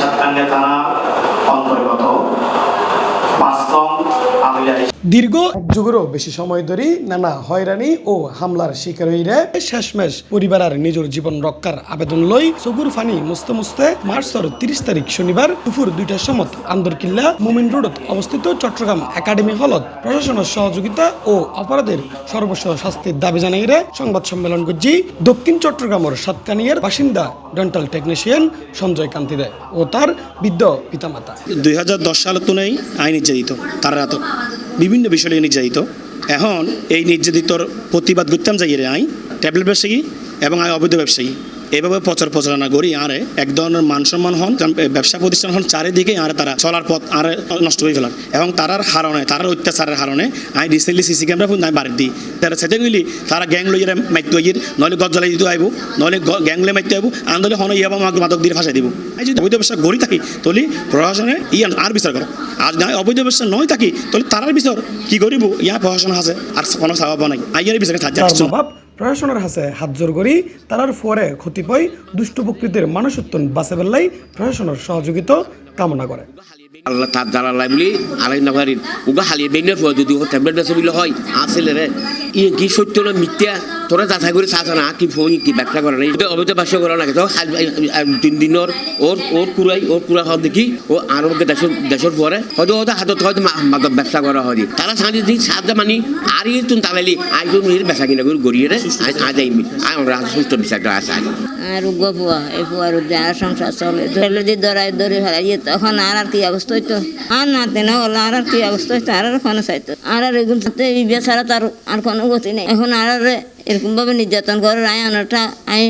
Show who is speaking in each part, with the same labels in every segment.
Speaker 1: সাতকানিয়া থানা অন্তর্গত ৫ নং আমিলা
Speaker 2: দীর্ঘ এক যুগেরও বেশি সময় ধরে নানা হয়রানি ও হামলার শিকার হইরে শেষমেশ পরিবারের নিজের জীবন রক্ষার আবেদন লই চকুর ফানি মুছতে মুছতে মার্চের ৩০ তারিখ শনিবার দুপুর ২টার সময় আন্দরকিল্লা মুমিন রোডত অবস্থিত চট্টগ্রাম একাডেমি হলত প্রশাসনের সহযোগিতা ও অপরাধের সর্বস্ব শাস্তির দাবি জানাইরে সংবাদ সম্মেলন করছি দক্ষিণ চট্টগ্রামের সাতকানিয়ার বাসিন্দা ডেন্টাল টেকনিশিয়ান সঞ্জয় কান্তি দে ও তার বৃদ্ধ পিতামাতা।
Speaker 3: ২০১০ সালে তো নেই আইন নির্যাতিত তারা তো বিভিন্ন বিষয়ে নির্যাতিত। এখন এই নির্যাতিতর প্রতিবাদ করতাম যাই রে আই ট্যাবলেট ব্যবসায়ী এবং আই অবৈধ ব্যবসায়ী এভাবে প্রচারণা করি আরে এক ধরনের মান সম্মান হন ব্যবসা প্রতিষ্ঠান হন চারিদিকে আরে তারা চলার পথ আরে নষ্ট হয়ে ফেলার এবং তারার হারণে তারার অত্যাচারের হারণে আমি রিসেন্টলি সিসি ক্যামেরা ফোন আমি বাড়ি দিই তারা সেটা গেলি তারা গ্যাং লইয়ে মাইতে হইয়ে নইলে গজ জ্বালাই দিতে আইব নইলে গ্যাং লইয়ে মাইতে আইব আন্দোলন হন ইয়াবা মাদক দিয়ে ফাঁসাই দিব। আমি যদি অবৈধ ব্যবসা গড়ি থাকি তাহলে প্রশাসনে আর বিচার করো আর না অবৈধ ব্যবসা নয় থাকি তাহলে তারার বিচার কি করিব ইয়া প্রশাসন আছে আর কোনো স্বভাব নাই আইয়ার বিচারে থাকছে
Speaker 2: প্রশাসনের হাতে হাত জোর করি তারার পরে ক্ষতিপয় দুষ্ট প্রকৃতির মানুষত্ব বাঁচে বেলাই প্রশাসনের সহযোগিতা কামনা করে।
Speaker 4: আল্লাহ তার জানালাই বলি আলাই নগরীর উগা হালিয়ে বেনের পর যদি ট্যাবলেট বেসে বলে হয় আসলে রে ই কি সত্য না মিথ্যা তোরা যাচাই করে চাচা না কি ফোন কি ব্যবসা করে না এটা অবৈধ ব্যবসা করে না তো 3 দিনের ওর কুড়া হওয়া দেখি ও আরো দেশের পরে হয়তো হাতত হয়তো মাদক ব্যবসা করা হয় তারা সাঁজে দিই সাহায্য মানি আর ই তুমি তালালি আইজন বেচা কিনা করে গড়িয়ে রে আজ আইমি আমরা সুস্থ বিচারটা আসে
Speaker 5: আর পুয়া এই পুয়ার আর সংসার চলে ধরলে যে দৌড়ে ফেলাই তখন আর কি অবস্থা হইতো আর নাতে না হলো আর কি অবস্থা হইতো আর কোনো চাইতো আর এগুলো এই বেচারা তার আর কোনো গতি নেই এখন আর এরকমভাবে নির্যাতন করে আইনটা আমি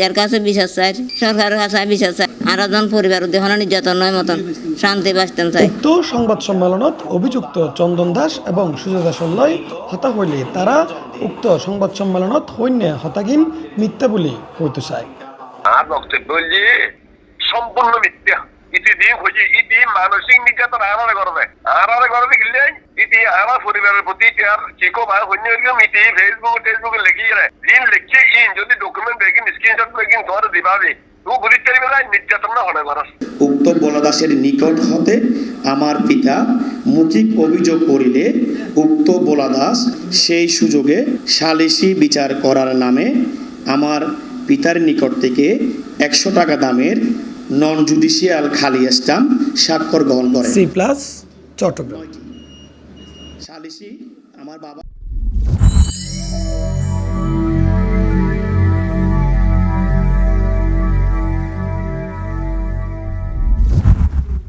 Speaker 5: এর কাছে বিশ্বাস চাই সরকারের কাছে বিশ্বাস চাই আর একজন পরিবার দেখুন নির্যাতন নয় মতন শান্তি বাঁচতেন চাই।
Speaker 2: উক্ত সংবাদ সম্মেলনত অভিযুক্ত চন্দন দাস এবং সুজয় দাস লয় হতা হইলে তারা উক্ত সংবাদ সম্মেলনত সৈন্য হতাগিন মিথ্যা বলে হইতে চায়।
Speaker 6: আর বক্তব্য যে সম্পূর্ণ মিথ্যা ইতি খুঁজি ইতি মানসিক নির্যাতন আনারে করবে গেলে ইতি আমার পরিবারের প্রতি চিকো বা হন্য ইতি ফেসবুকে লেখি দিন লিখছে ইন যদি ডকুমেন্ট বেগিন স্ক্রিনশট বেগিন তোমার দিবাবে তুই বলিস বেলায় নির্যাতন না হনে পারস।
Speaker 3: উক্ত বলদাসের নিকট হতে আমার পিতা মৌখিক অভিযোগ করিলে উক্ত বলদাস সেই সুযোগে সালিসি বিচার করার নামে আমার পিতার নিকট থেকে 100 টাকা দামের নন জুডিশিয়াল খালি স্ট্যাম্প স্বাক্ষর গ্রহণ করে।
Speaker 2: C+ চট্টগ্রাম
Speaker 3: সালিসি আমার বাবা